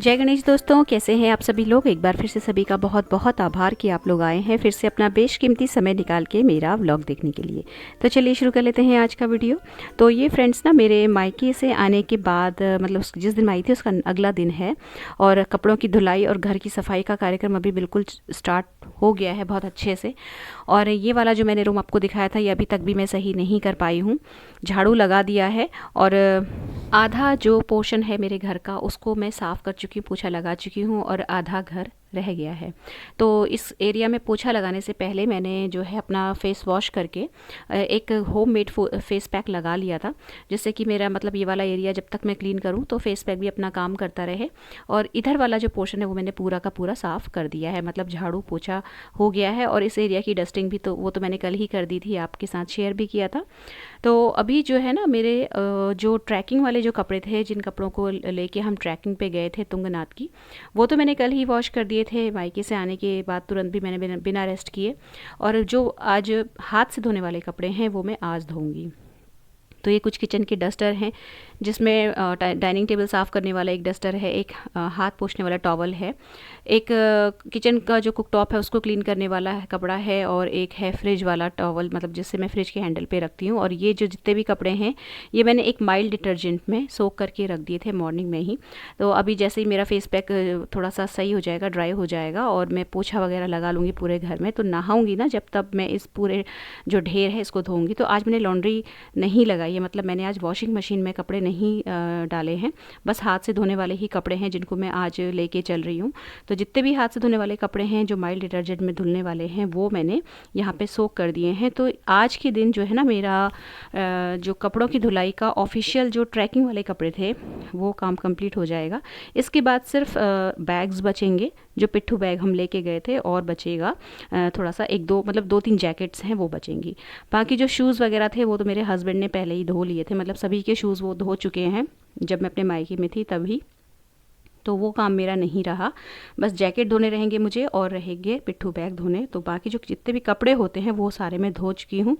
जय गणेश दोस्तों, कैसे हैं आप सभी लोग। एक बार फिर से सभी का बहुत बहुत आभार कि आप लोग आए हैं फिर से अपना बेशकीमती समय निकाल के मेरा व्लॉग देखने के लिए। तो चलिए शुरू कर लेते हैं आज का वीडियो। तो ये फ्रेंड्स ना मेरे मायके से आने के बाद मतलब जिस दिन मैं आई थी उसका अगला दिन है और कपड़ों की धुलाई और घर की सफाई का कार्यक्रम अभी बिल्कुल स्टार्ट हो गया है बहुत अच्छे से। और ये वाला जो मैंने रूम आपको दिखाया था ये अभी तक भी मैं सही नहीं कर पाई हूँ। झाड़ू लगा दिया है और आधा जो पोर्शन है मेरे घर का उसको मैं साफ़ कर चुकी हूँ, पोछा लगा चुकी हूँ और आधा घर रह गया है। तो इस एरिया में पोछा लगाने से पहले मैंने जो है अपना फेस वॉश करके एक होममेड फेस पैक लगा लिया था, जिससे कि मेरा मतलब ये वाला एरिया जब तक मैं क्लीन करूँ तो फेस पैक भी अपना काम करता रहे। और इधर वाला जो पोर्शन है वो मैंने पूरा का पूरा साफ़ कर दिया है, मतलब झाड़ू पोछा हो गया है। और इस एरिया की डस्टिंग भी तो वो तो मैंने कल ही कर दी थी, आपके साथ शेयर भी किया था। तो अभी जो है ना मेरे जो ट्रैकिंग वाले जो कपड़े थे, जिन कपड़ों को लेके हम ट्रैकिंग पे गए थे तुंगनाथ की, वो तो मैंने कल ही वॉश कर दिए थे। मायके से आने के बाद तुरंत भी मैंने बिना रेस्ट किए। और जो आज हाथ से धोने वाले कपड़े हैं वो मैं आज धोऊंगी। तो ये कुछ किचन के डस्टर हैं, जिसमें डाइनिंग टेबल साफ़ करने वाला एक डस्टर है, एक हाथ पोंछने वाला टॉवल है, एक किचन का जो कुक टॉप है उसको क्लीन करने वाला है कपड़ा है, और एक है फ्रिज वाला टॉवल, मतलब जिससे मैं फ्रिज के हैंडल पे रखती हूँ। और ये जो जितने भी कपड़े हैं ये मैंने एक माइल्ड डिटर्जेंट में सोक करके रख दिए थे मॉर्निंग में ही। तो अभी जैसे ही मेरा फेस पैक थोड़ा सा सही हो जाएगा, ड्राई हो जाएगा और मैं पोछा वगैरह लगा लूँगी पूरे घर में, तो नहाऊँगी ना जब तब मैं इस पूरे जो ढेर है इसको धोऊँगी। तो आज मैंने लॉन्ड्री नहीं लगाई है, मतलब मैंने आज वॉशिंग मशीन में कपड़े नहीं डाले हैं, बस हाथ से धोने वाले ही कपड़े हैं जिनको मैं आज लेके चल रही हूँ। तो जितने भी हाथ से धोने वाले कपड़े हैं जो माइल्ड डिटर्जेंट में धुलने वाले हैं वो मैंने यहाँ पे सोक कर दिए हैं। तो आज के दिन जो है ना मेरा जो कपड़ों की धुलाई का ऑफिशियल जो ट्रैकिंग वाले कपड़े थे वो काम कंप्लीट हो जाएगा। इसके बाद सिर्फ बैग्स बचेंगे, जो पिट्ठू बैग हम लेके गए थे, और बचेगा थोड़ा सा एक दो मतलब 2-3 जैकेट्स हैं वो बचेंगी। बाकी जो शूज़ वगैरह थे वो तो मेरे हस्बैंड ने पहले ही धो लिए थे, मतलब सभी के शूज़ वो धो चुके हैं जब मैं अपने मायके में थी तभी। तो वो काम मेरा नहीं रहा, बस जैकेट धोने रहेंगे मुझे और रहेंगे पिट्ठू बैग धोने। तो बाकी जो जितने भी कपड़े होते हैं वो सारे मैं धो चुकी हूँ।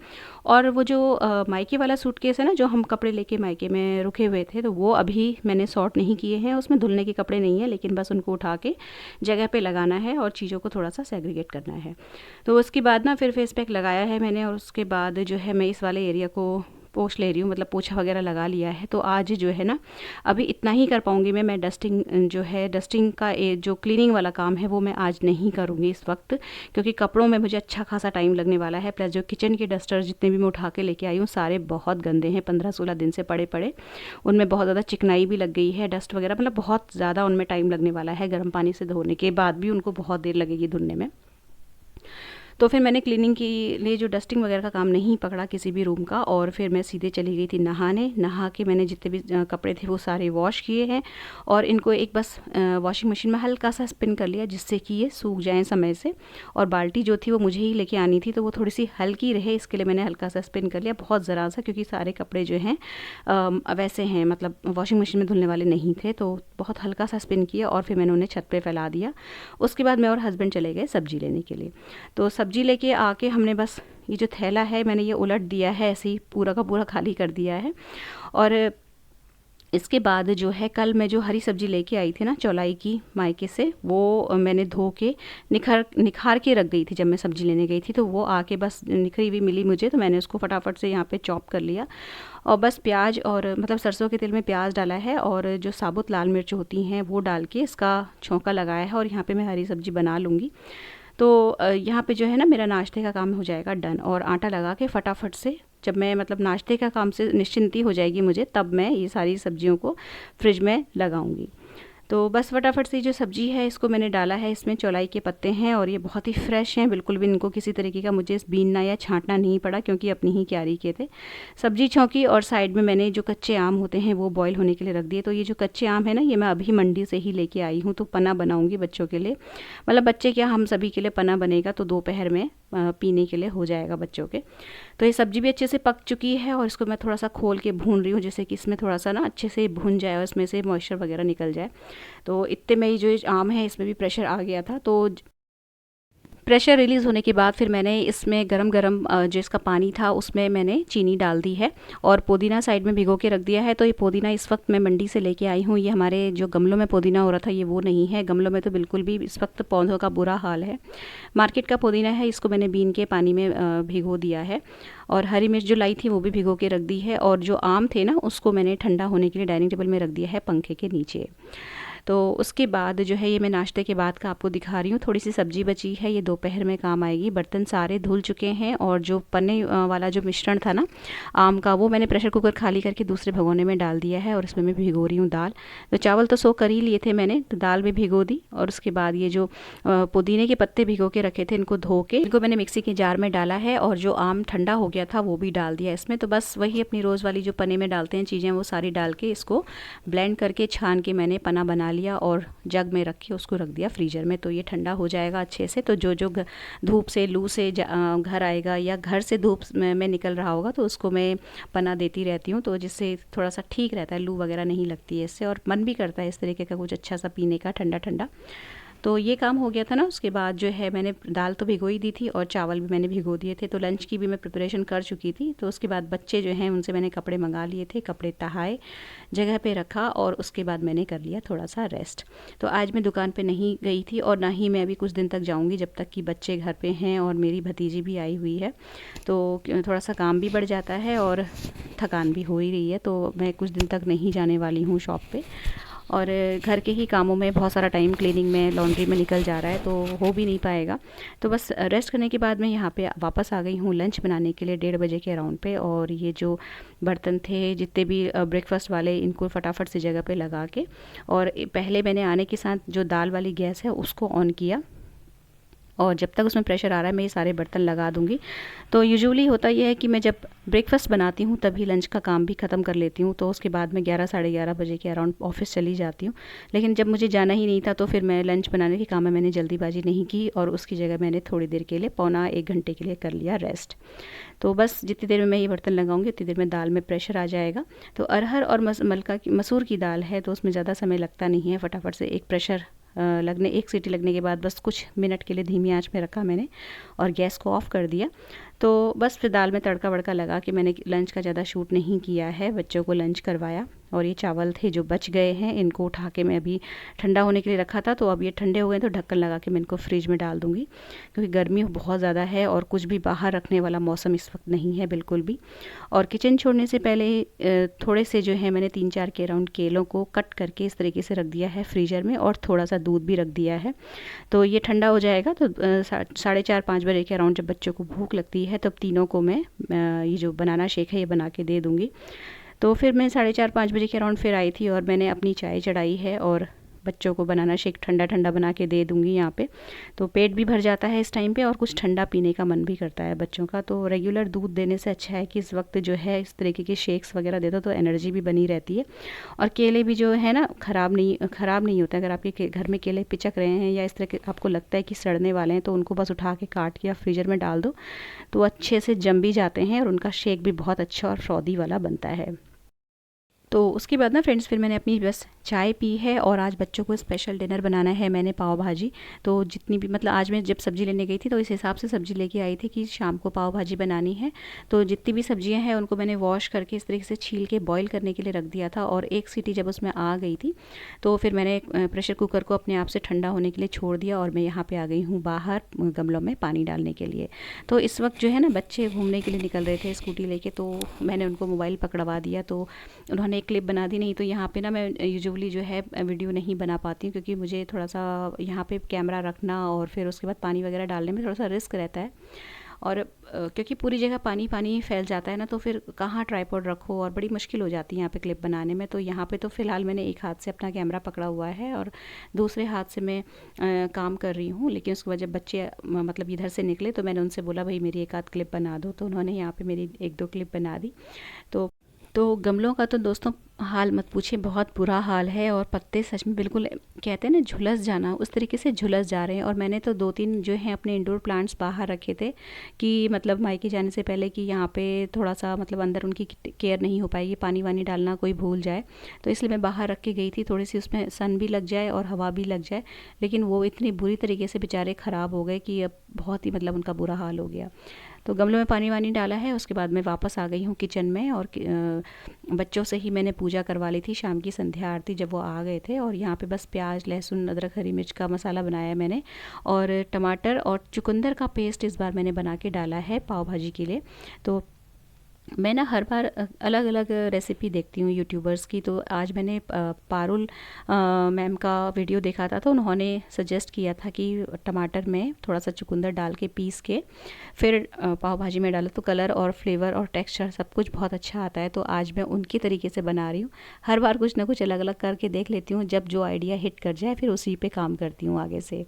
और वो जो मायके वाला सूटकेस है ना, जो हम कपड़े लेके मायके में रुके हुए थे, तो वो अभी मैंने सॉर्ट नहीं किए हैं, उसमें धुलने के कपड़े नहीं है, लेकिन बस उनको उठा के जगह पे लगाना है और चीज़ों को थोड़ा सा सेग्रीगेट करना है। तो उसके बाद ना फिर फेस पैक लगाया है मैंने, और उसके बाद जो है मैं इस वाले एरिया को पोंछ ले रही हूँ, मतलब पोछा वगैरह लगा लिया है। तो आज जो है ना अभी इतना ही कर पाऊँगी मैं डस्टिंग जो है डस्टिंग का जो क्लीनिंग वाला काम है वो मैं आज नहीं करूँगी इस वक्त, क्योंकि कपड़ों में मुझे अच्छा खासा टाइम लगने वाला है। प्लस जो किचन के डस्टर जितने भी मैं उठा के लेके आई हूँ सारे बहुत गंदे हैं, 15-16 दिन से पड़े पड़े, उनमें बहुत ज़्यादा चिकनाई भी लग गई है, डस्ट वगैरह, मतलब बहुत ज़्यादा उनमें टाइम लगने वाला है। गर्म पानी से धोने के बाद भी उनको बहुत देर लगेगी धुलने में। तो फिर मैंने क्लीनिंग के लिए जो डस्टिंग वगैरह का काम नहीं पकड़ा किसी भी रूम का, और फिर मैं सीधे चली गई थी नहाने। नहा के मैंने जितने भी कपड़े थे वो सारे वॉश किए हैं, और इनको एक बस वॉशिंग मशीन में हल्का सा स्पिन कर लिया जिससे कि ये सूख जाएं समय से। और बाल्टी जो थी वो मुझे ही लेके आनी थी, तो वो थोड़ी सी हल्की रहे इसके लिए मैंने हल्का सा स्पिन कर लिया, बहुत ज़रा सा, क्योंकि सारे कपड़े जो हैं वैसे हैं, मतलब वॉशिंग मशीन में धुलने वाले नहीं थे। तो बहुत हल्का सा स्पिन किया और फिर मैंने उन्हें छत पर फैला दिया। उसके बाद मैं और हस्बैंड चले गए सब्ज़ी लेने के लिए। तो सब्ज़ी लेके आके हमने बस ये जो थैला है मैंने ये उलट दिया है, ऐसे ही पूरा का पूरा खाली कर दिया है। और इसके बाद जो है कल मैं जो हरी सब्ज़ी लेके आई थी ना चौलाई की मायके से, वो मैंने धो के निखार के रख गई थी जब मैं सब्ज़ी लेने गई थी, तो वो आके बस निखरी हुई मिली मुझे, तो मैंने उसको फटाफट से यहाँ पे चॉप कर लिया। और बस प्याज और मतलब सरसों के तेल में प्याज डाला है, और जो साबुत लाल मिर्च होती हैं वो डाल के इसका छौंका लगाया है, और यहाँ पे मैं हरी सब्ज़ी बना लूँगी। तो यहाँ पे जो है ना मेरा नाश्ते का काम हो जाएगा डन, और आटा लगा के फटाफट से जब मैं मतलब नाश्ते का काम से निश्चिंती हो जाएगी मुझे, तब मैं ये सारी सब्जियों को फ्रिज में लगाऊंगी। तो बस फटाफट से जो सब्ज़ी है इसको मैंने डाला है, इसमें चौलाई के पत्ते हैं और ये बहुत ही फ्रेश हैं, बिल्कुल भी इनको किसी तरीके का मुझे बीनना या छांटना नहीं पड़ा, क्योंकि अपनी ही क्यारी के थे। सब्जी छौंकी और साइड में मैंने जो कच्चे आम होते हैं वो बॉईल होने के लिए रख दिए। तो ये जो कच्चे आम है ना ये मैं अभी मंडी से ही लेके आई हूँ, तो पना बनाऊँगी बच्चों के लिए, मतलब बच्चे क्या हम सभी के लिए पना बनेगा, तो दोपहर में पीने के लिए हो जाएगा बच्चों के। तो ये सब्ज़ी भी अच्छे से पक चुकी है, और इसको मैं थोड़ा सा खोल के भून रही हूँ, जैसे कि इसमें थोड़ा सा ना अच्छे से भून जाए और इसमें से मॉइस्चर वगैरह निकल जाए। तो इतने में ही जो आम है इसमें भी प्रेशर आ गया था, तो प्रेशर रिलीज़ होने के बाद फिर मैंने इसमें गरम गरम जो इसका पानी था उसमें मैंने चीनी डाल दी है और पुदीना साइड में भिगो के रख दिया है। तो ये पुदीना इस वक्त मैं मंडी से लेके आई हूँ। ये हमारे जो गमलों में पुदीना हो रहा था ये वो नहीं है, गमलों में तो बिल्कुल भी इस वक्त पौधों का बुरा हाल है। मार्केट का पुदीना है, इसको मैंने बीन के पानी में भिगो दिया है। और हरी मिर्च जो लाई थी वो भी भिगो के रख दी है। और जो आम थे ना उसको मैंने ठंडा होने के लिए डाइनिंग टेबल में रख दिया है पंखे के नीचे। तो उसके बाद जो है ये मैं नाश्ते के बाद का आपको दिखा रही हूँ। थोड़ी सी सब्जी बची है, ये दोपहर में काम आएगी। बर्तन सारे धुल चुके हैं और जो पन्ने वाला जो मिश्रण था ना आम का, वो मैंने प्रेशर कुकर खाली करके दूसरे भगोने में डाल दिया है और इसमें मैं भिगो रही हूँ दाल। तो चावल तो सो कर ही लिए थे मैंने, तो दाल भी भिगो दी। और उसके बाद ये जो पुदीने के पत्ते भिगो के रखे थे इनको धो के इनको मैंने मिक्सी के जार में डाला है और जो आम ठंडा हो गया था वो भी डाल दिया इसमें। तो बस वही अपनी रोज़ वाली जो पन्ने में डालते हैं चीज़ें वो सारी डाल के इसको ब्लेंड करके छान के मैंने पना बना लिया और जग में रख के उसको रख दिया फ्रीजर में। तो ये ठंडा हो जाएगा अच्छे से। तो जो जो धूप से लू से घर आएगा या घर से धूप में निकल रहा होगा तो उसको मैं पना देती रहती हूँ, तो जिससे थोड़ा सा ठीक रहता है, लू वगैरह नहीं लगती है इससे और मन भी करता है इस तरीके का कुछ अच्छा सा पीने का ठंडा ठंडा। तो ये काम हो गया था ना। उसके बाद जो है मैंने दाल तो भिगो ही दी थी और चावल भी मैंने भिगो दिए थे। तो लंच की भी मैं प्रिपरेशन कर चुकी थी। तो उसके बाद बच्चे जो हैं उनसे मैंने कपड़े मंगा लिए थे, कपड़े तहाए जगह पे रखा और उसके बाद मैंने कर लिया थोड़ा सा रेस्ट। तो आज मैं दुकान पे नहीं गई थी और ना ही मैं अभी कुछ दिन तक जाऊंगी जब तक कि बच्चे घर पे हैं और मेरी भतीजी भी आई हुई है। तो थोड़ा सा काम भी बढ़ जाता है और थकान भी हो ही रही है। तो मैं कुछ दिन तक नहीं जाने वाली हूँ शॉप पे। और घर के ही कामों में बहुत सारा टाइम क्लीनिंग में, लॉन्ड्री में निकल जा रहा है, तो हो भी नहीं पाएगा। तो बस रेस्ट करने के बाद मैं यहाँ पे वापस आ गई हूँ लंच बनाने के लिए 1:30 बजे के अराउंड पे। और ये जो बर्तन थे जितने भी ब्रेकफास्ट वाले, इनको फटाफट से जगह पे लगा के, और पहले मैंने आने के साथ जो दाल वाली गैस है उसको ऑन किया और जब तक उसमें प्रेशर आ रहा है मैं ये सारे बर्तन लगा दूंगी। तो यूजुअली होता यह है कि मैं जब ब्रेकफास्ट बनाती हूँ तभी लंच का काम भी ख़त्म कर लेती हूँ। तो उसके बाद मैं 11 साढ़े 11 बजे के अराउंड ऑफिस चली जाती हूँ। लेकिन जब मुझे जाना ही नहीं था तो फिर मैं लंच बनाने के काम में मैंने जल्दीबाजी नहीं की और उसकी जगह मैंने थोड़ी देर के लिए, पौना 1 घंटे के लिए कर लिया रेस्ट। तो बस जितनी देर में मैं ये बर्तन लगाऊंगी उतनी देर में दाल में प्रेशर आ जाएगा। तो अरहर और मसूर की दाल है तो उसमें ज़्यादा समय लगता नहीं है, फटाफट से एक प्रेशर लगने, एक सीटी लगने के बाद बस कुछ मिनट के लिए धीमी आंच में रखा मैंने और गैस को ऑफ़ कर दिया। तो बस फिर दाल में तड़का वड़का लगा के मैंने लंच का ज़्यादा शूट नहीं किया है, बच्चों को लंच करवाया। और ये चावल थे जो बच गए हैं इनको उठा के मैं अभी ठंडा होने के लिए रखा था। तो अब ये ठंडे हो गए तो ढक्कन लगा के मैं इनको फ्रिज में डाल दूँगी, क्योंकि गर्मी बहुत ज़्यादा है और कुछ भी बाहर रखने वाला मौसम इस वक्त नहीं है बिल्कुल भी। और किचन छोड़ने से पहले थोड़े से जो है मैंने 3-4 के राउंड केलों को कट करके इस तरीके से रख दिया है फ्रीज़र में और थोड़ा सा दूध भी रख दिया है। तो ये ठंडा हो जाएगा तो 4:30-5 बजे के अराउंड जब बच्चों को भूख लगती है तब तीनों को मैं ये जो बनाना शेक है ये बना के दे दूँगी। तो फिर मैं 4:30-5 बजे के अराउंड फिर आई थी और मैंने अपनी चाय चढ़ाई है और बच्चों को बनाना शेक ठंडा ठंडा बना के दे दूँगी यहाँ पे। तो पेट भी भर जाता है इस टाइम पे और कुछ ठंडा पीने का मन भी करता है बच्चों का। तो रेगुलर दूध देने से अच्छा है कि इस वक्त जो है इस तरीके के शेक्स वगैरह दे दो तो एनर्जी भी बनी रहती है। और केले भी जो है ना ख़राब नहीं होता। अगर आपके घर में केले पिचक रहे हैं या इस तरह के आपको लगता है कि सड़ने वाले हैं तो उनको बस उठा के काट के या फ्रीजर में डाल दो तो अच्छे से जम भी जाते हैं और उनका शेक भी बहुत अच्छा और फ्रॉदी वाला बनता है। तो उसके बाद ना फ्रेंड्स फिर मैंने अपनी बस चाय पी है और आज बच्चों को स्पेशल डिनर बनाना है मैंने, पाव भाजी। तो जितनी भी मतलब आज मैं जब सब्ज़ी लेने गई थी तो इस हिसाब से सब्ज़ी लेके आई थी कि शाम को पाव भाजी बनानी है। तो जितनी भी सब्जियां हैं उनको मैंने वॉश करके इस तरीके से छील के बॉईल करने के लिए रख दिया था और एक सीटी जब उसमें आ गई थी तो फिर मैंने प्रेशर कुकर को अपने आप से ठंडा होने के लिए छोड़ दिया और मैं यहाँ पर आ गई हूँ बाहर गमलों में पानी डालने के लिए। तो इस वक्त जो है ना बच्चे घूमने के लिए निकल रहे थे स्कूटी लेके, तो मैंने उनको मोबाइल पकड़वा दिया तो उन्होंने एक क्लिप बना दी। नहीं तो यहाँ पे ना मैं यूजुअली जो है वीडियो नहीं बना पाती हूँ क्योंकि मुझे थोड़ा सा यहाँ पे कैमरा रखना और फिर उसके बाद पानी वगैरह डालने में थोड़ा सा रिस्क रहता है। और क्योंकि पूरी जगह पानी पानी फैल जाता है ना तो फिर कहाँ ट्राइपॉड रखो और बड़ी मुश्किल हो जाती है यहाँ पे क्लिप बनाने में। तो यहाँ पे तो फ़िलहाल मैंने एक हाथ से अपना कैमरा पकड़ा हुआ है और दूसरे हाथ से मैं काम कर रही हूँ। लेकिन उसके बाद जब बच्चे मतलब इधर से निकले तो मैंने उनसे बोला भाई मेरी एक आध क्लिप बना दो, तो उन्होंने यहाँ पर मेरी 1-2 क्लिप बना दी। तो तो गमलों का तो दोस्तों हाल मत पूछिए, बहुत बुरा हाल है और पत्ते सच में बिल्कुल कहते हैं ना झुलस जाना, उस तरीके से झुलस जा रहे हैं। और मैंने तो 2-3 जो हैं अपने इंडोर प्लांट्स बाहर रखे थे कि मतलब मायके जाने से पहले कि यहाँ पे थोड़ा सा मतलब अंदर उनकी केयर नहीं हो पाएगी, पानी वानी डालना कोई भूल जाए, तो इसलिए मैं बाहर रख के गई थी, थोड़ी सी उसमें सन भी लग जाए और हवा भी लग जाए। लेकिन वो इतनी बुरी तरीके से बेचारे ख़राब हो गए कि अब बहुत ही मतलब उनका बुरा हाल हो गया। तो गमलों में पानी वानी डाला है, उसके बाद मैं वापस आ गई हूँ किचन में और बच्चों से ही मैंने पूजा करवा ली थी, शाम की संध्या आरती जब वो आ गए थे। और यहाँ पे बस प्याज लहसुन अदरक हरी मिर्च का मसाला बनाया मैंने, और टमाटर और चुकंदर का पेस्ट इस बार मैंने बना के डाला है पाव भाजी के लिए। तो मैं ना हर बार अलग अलग रेसिपी देखती हूँ यूट्यूबर्स की। तो आज मैंने पारुल मैम का वीडियो देखा था, तो उन्होंने सजेस्ट किया था कि टमाटर में थोड़ा सा चुकंदर डाल के पीस के फिर पाव भाजी में डालो तो कलर और फ्लेवर और टेक्सचर सब कुछ बहुत अच्छा आता है। तो आज मैं उनकी तरीके से बना रही हूँ। हर बार कुछ ना कुछ अलग अलग करके देख लेती हूँ, जब जो आइडिया हिट कर जाए फिर उसी पे काम करती हूँ आगे से।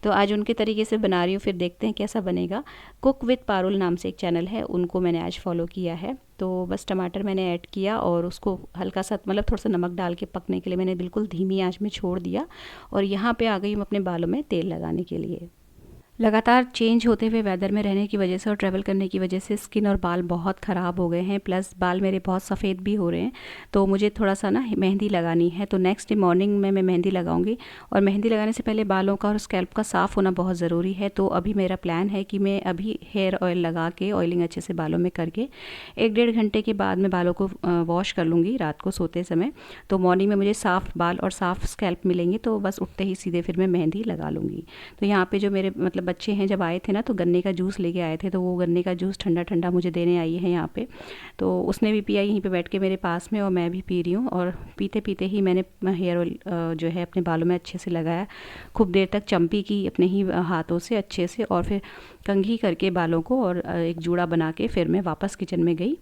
तो आज उनके तरीके से बना रही हूँ, फिर देखते हैं कैसा बनेगा। कुक विद पारुल नाम से एक चैनल है, उनको मैंने आज फॉलो किया है। तो बस टमाटर मैंने ऐड किया और उसको हल्का सा मतलब थोड़ा सा नमक डाल के पकने के लिए मैंने बिल्कुल धीमी आंच में छोड़ दिया। और यहाँ पे आ गई हूँ अपने बालों में तेल लगाने के लिए। लगातार चेंज होते हुए वेदर में रहने की वजह से और ट्रैवल करने की वजह से स्किन और बाल बहुत ख़राब हो गए हैं, प्लस बाल मेरे बहुत सफ़ेद भी हो रहे हैं। तो मुझे थोड़ा सा ना मेहंदी लगानी है, तो नेक्स्ट डे मॉर्निंग में मैं मेहंदी लगाऊंगी। और मेहंदी लगाने से पहले बालों का और स्कैल्प का साफ़ होना बहुत ज़रूरी है। तो अभी मेरा प्लान है कि मैं अभी हेयर ऑयल लगा के ऑयलिंग अच्छे से बालों में करके 1-1.5 घंटे के बाद मैं बालों को वॉश कर लूँगी रात को सोते समय। तो मॉर्निंग में मुझे साफ़ बाल और साफ़ स्कैल्प मिलेंगे, तो बस उठते ही सीधे फिर मैं मेहंदी लगा लूँगी। तो यहाँ पर जो मेरे मतलब बच्चे हैं जब आए थे ना, तो गन्ने का जूस लेके आए थे, तो वो गन्ने का जूस ठंडा ठंडा मुझे देने आई है यहाँ पे। तो उसने भी पिया यहीं पे बैठ के मेरे पास में, और मैं भी पी रही हूँ। और पीते पीते ही मैंने हेयर ऑयल जो है अपने बालों में अच्छे से लगाया, खूब देर तक चम्पी की अपने ही हाथों से अच्छे से, और फिर कंघी करके बालों को और एक जूड़ा बना के फिर मैं वापस किचन में गई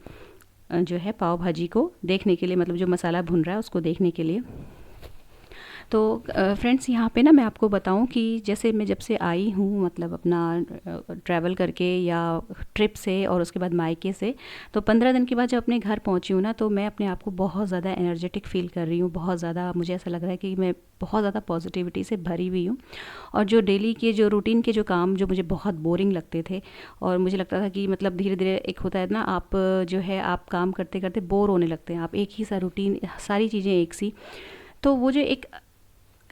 जो है पाव भाजी को देखने के लिए, मतलब जो मसाला भुन रहा है उसको देखने के लिए। तो फ्रेंड्स यहाँ पे ना मैं आपको बताऊँ कि जैसे मैं जब से आई हूँ मतलब अपना ट्रैवल करके या ट्रिप से और उसके बाद मायके से, तो 15 दिन के बाद जब अपने घर पहुँची हूँ ना, तो मैं अपने आप को बहुत ज़्यादा एनर्जेटिक फ़ील कर रही हूँ। बहुत ज़्यादा मुझे ऐसा लग रहा है कि मैं बहुत ज़्यादा पॉजिटिविटी से भरी हुई हूँ। और जो डेली के जो रूटीन के जो काम जो मुझे बहुत बोरिंग लगते थे, और मुझे लगता था कि मतलब धीरे धीरे एक होता है ना, आप जो है आप काम करते करते बोर होने लगते हैं, आप एक ही सा रूटीन, सारी चीज़ें एक सी, तो वो जो एक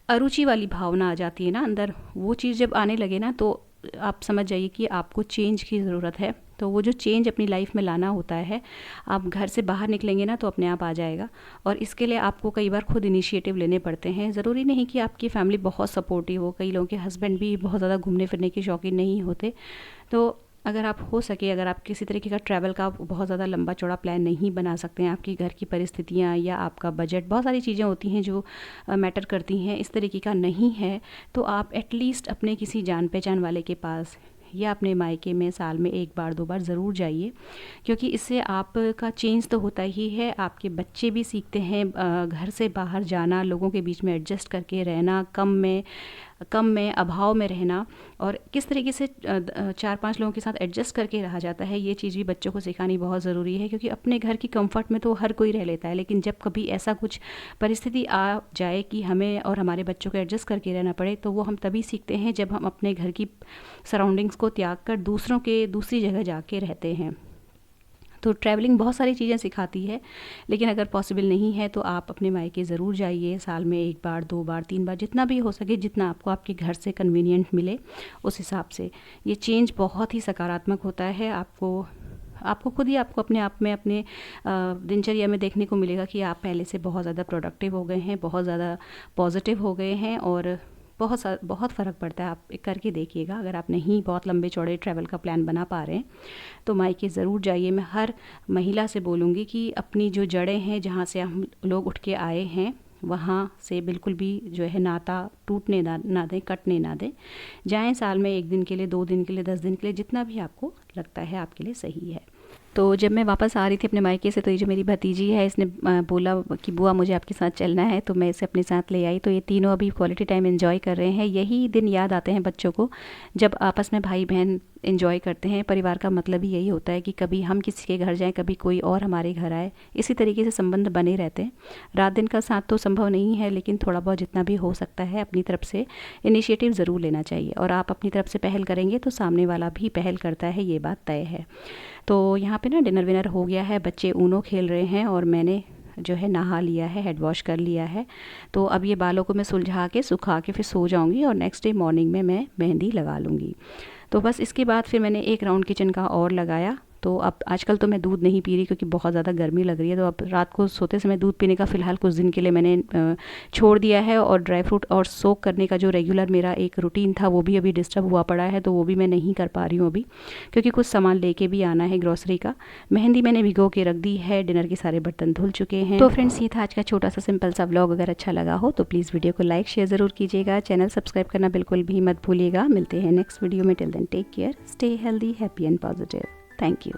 अरुचि वाली भावना आ जाती है ना अंदर, वो चीज़ जब आने लगे ना, तो आप समझ जाइए कि आपको चेंज की ज़रूरत है। तो वो जो चेंज अपनी लाइफ में लाना होता है, आप घर से बाहर निकलेंगे ना तो अपने आप आ जाएगा। और इसके लिए आपको कई बार खुद इनिशिएटिव लेने पड़ते हैं। ज़रूरी नहीं कि आपकी फैमिली बहुत सपोर्टिव हो, कई लोगों के हस्बैंड भी बहुत ज़्यादा घूमने फिरने के शौकीन नहीं होते। तो अगर आप हो सके, अगर आप किसी तरीके का ट्रैवल का बहुत ज़्यादा लंबा चौड़ा प्लान नहीं बना सकते हैं, आपकी घर की परिस्थितियाँ या आपका बजट, बहुत सारी चीज़ें होती हैं जो मैटर करती हैं, इस तरीके का नहीं है, तो आप एटलीस्ट अपने किसी जान पहचान वाले के पास या अपने मायके में साल में 1 बार 2 बार ज़रूर जाइए। क्योंकि इससे आपका चेंज तो होता ही है, आपके बच्चे भी सीखते हैं घर से बाहर जाना, लोगों के बीच में एडजस्ट करके रहना, कम में अभाव में रहना, और किस तरीके से 4-5 लोगों के साथ एडजस्ट करके रहा जाता है, ये चीज़ भी बच्चों को सिखानी बहुत ज़रूरी है। क्योंकि अपने घर की कंफर्ट में तो हर कोई रह लेता है, लेकिन जब कभी ऐसा कुछ परिस्थिति आ जाए कि हमें और हमारे बच्चों को एडजस्ट करके रहना पड़े, तो वो हम तभी सीखते हैं जब हम अपने घर की सराउंडिंग्स को त्याग कर दूसरी जगह जाके रहते हैं। तो ट्रैवलिंग बहुत सारी चीज़ें सिखाती है, लेकिन अगर पॉसिबल नहीं है तो आप अपने मायके ज़रूर जाइए, साल में 1 बार 2 बार 3 बार, जितना भी हो सके, जितना आपको आपके घर से कन्वीनियंट मिले उस हिसाब से। ये चेंज बहुत ही सकारात्मक होता है। आपको खुद ही आपको अपने आप में अपने दिनचर्या में देखने को मिलेगा कि आप पहले से बहुत ज़्यादा प्रोडक्टिव हो गए हैं, बहुत ज़्यादा पॉजिटिव हो गए हैं, और बहुत फ़र्क पड़ता है। आप करके देखिएगा। अगर आप नहीं बहुत लंबे चौड़े ट्रैवल का प्लान बना पा रहे हैं तो मायके ज़रूर जाइए। मैं हर महिला से बोलूँगी कि अपनी जो जड़ें हैं, जहाँ से हम लोग उठ के आए हैं, वहाँ से बिल्कुल भी जो है नाता टूटने ना दें, कटने ना दें। जाएं साल में 1 दिन के लिए, 2 दिन के लिए, 10 दिन के लिए, जितना भी आपको लगता है आपके लिए सही है। तो जब मैं वापस आ रही थी अपने मायके से, तो ये जो मेरी भतीजी है, इसने बोला कि बुआ मुझे आपके साथ चलना है, तो मैं इसे अपने साथ ले आई। तो ये तीनों अभी क्वालिटी टाइम एंजॉय कर रहे हैं। यही दिन याद आते हैं बच्चों को, जब आपस में भाई बहन एंजॉय करते हैं। परिवार का मतलब ही यही होता है कि कभी हम किसी के घर जाएं, कभी कोई और हमारे घर आए, इसी तरीके से संबंध बने रहते हैं। रात दिन का साथ तो संभव नहीं है, लेकिन थोड़ा बहुत जितना भी हो सकता है अपनी तरफ से इनिशिएटिव ज़रूर लेना चाहिए। और आप अपनी तरफ से पहल करेंगे तो सामने वाला भी पहल करता है, ये बात तय है। तो यहाँ पे ना डिनर विनर हो गया है, बच्चे ऊनो खेल रहे हैं और मैंने जो है नहा लिया है, हेड वॉश कर लिया है। तो अब ये बालों को मैं सुलझा के सुखा के फिर सो जाऊंगी और नेक्स्ट डे मॉर्निंग में मैं मेहंदी लगा लूँगी। तो बस इसके बाद फिर मैंने एक राउंड किचन का और लगाया। तो अब आजकल तो मैं दूध नहीं पी रही क्योंकि बहुत ज़्यादा गर्मी लग रही है, तो अब रात को सोते समय दूध पीने का फ़िलहाल कुछ दिन के लिए मैंने छोड़ दिया है। और ड्राई फ्रूट और सोक करने का जो रेगुलर मेरा एक रूटीन था वो भी अभी डिस्टर्ब हुआ पड़ा है, तो वो भी मैं नहीं कर पा रही हूँ अभी, क्योंकि कुछ सामान लेके भी आना है ग्रॉसरी का। मेहंदी मैंने भिगो के रख दी है, डिनर के सारे बर्तन धुल चुके हैं। तो फ्रेंड्स, ये था आज का छोटा सा सिंपल सा व्लॉग। अगर अच्छा लगा हो तो प्लीज़ वीडियो को लाइक शेयर ज़रूर कीजिएगा, चैनल सब्सक्राइब करना बिल्कुल भी मत भूलिएगा। मिलते हैं नेक्स्ट वीडियो में। Till then take care, stay healthy, happy and positive. Thank you.